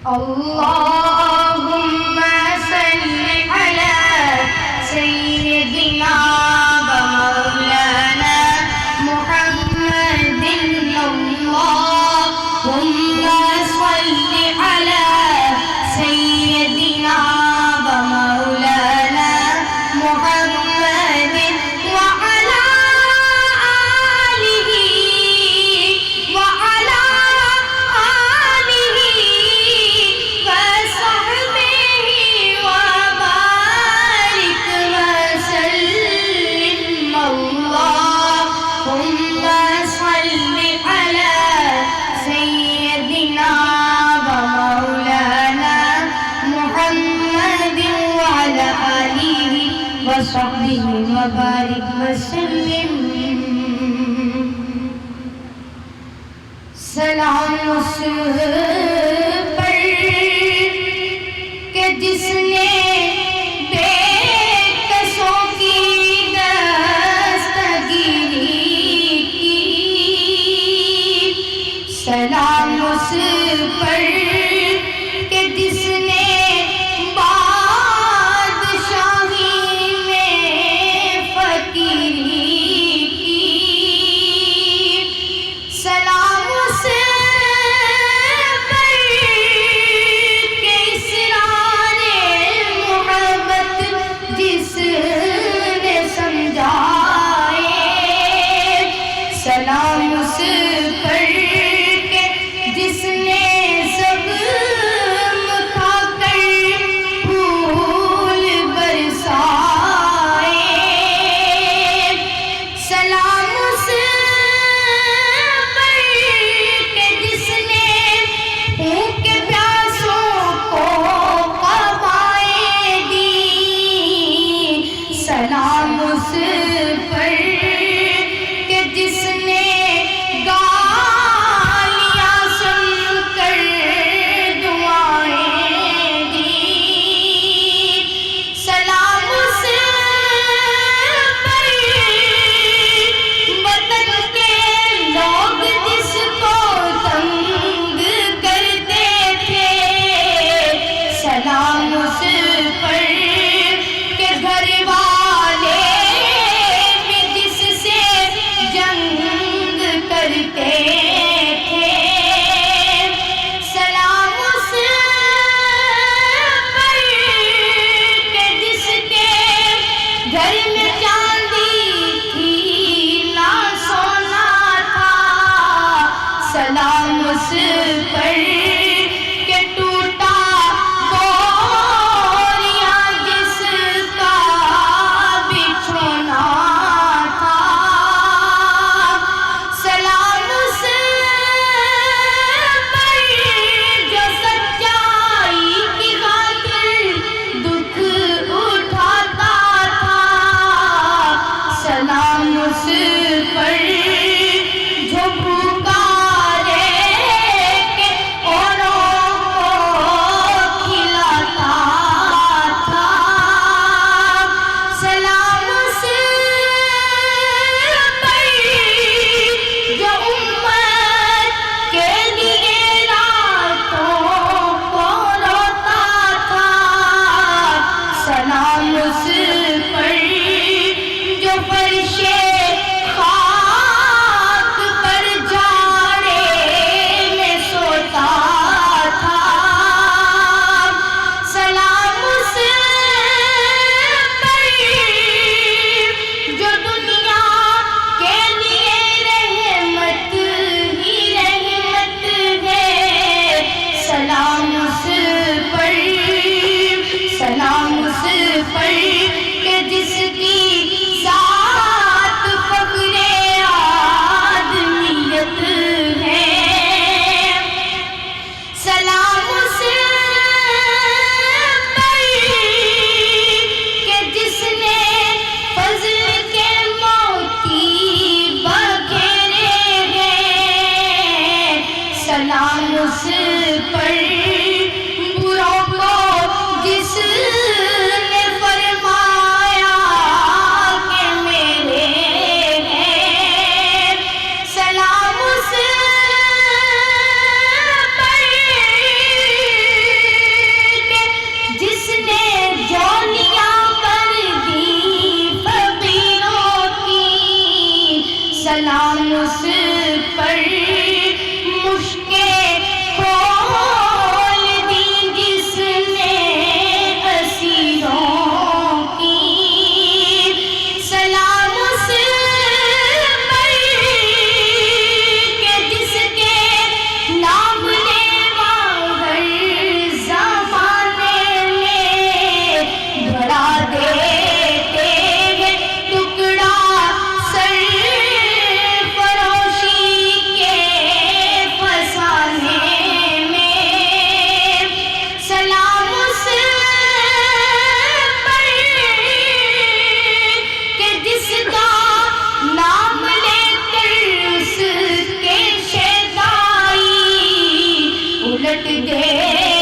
اللهم صل على سيدنا ومولانا محمد اللهم صل على سيدنا ومولانا محمد وعلى آله وصحبه وبارك وسلم اللهم صل على سيدنا ومولانا محمد وعلى آله وصحبه وبارك وسلم سلام اس پر کہ جس نے بے کسوں کی دستگیری کی سلام اس پر کہ جس نے بادشاہی میں فقیری کی سلام اس پر کہ اسرار محبت جس نے سمجھائے سلام اس پر کہ جس نے زخم کھا کر پھول برسائے سلام اس پر کہ جس نے بھوک پیاسوں کو قوائیں دی سلام اس پر کہ جس نے گالیاں سن کر دعائیں دی سلام اس پر وطن کے لوگ جس کو تنگ کرتے تھے سلام اس پر کہ گھر والے بھی جس سے جنگ کرتے تھے سلام اس پر کہ جس کے گھر میں چاندی تھی نہ سونا تھا سلام اس پر کہ ٹوٹا بوریا جس کا بچھونا تھا سلام اس پر جو سچائی کی خاطر دکھ اٹھاتا تھا سلام اس پر جو بھوکا رہ کے اوروں کو کھلاتا تھا سلام اس پر جو امت کے لیے راتوں کو روتا تھا سلام اس پر جو فرش خاک پر جاڑے میں سوتا تھا سلام اس پر جو دنیا کے لیے رحمت ہی رحمت ہے سلام اس پر سلام اس پر کہ جس کی ذات فخر آدمیت ہے سلام اس پر کہ جس نے فضل کے موتی بکھیرے ہیں سلام اس پر بروں کو جس نے فرمایا کہ میرے ہیں سلام اس پر دیکھ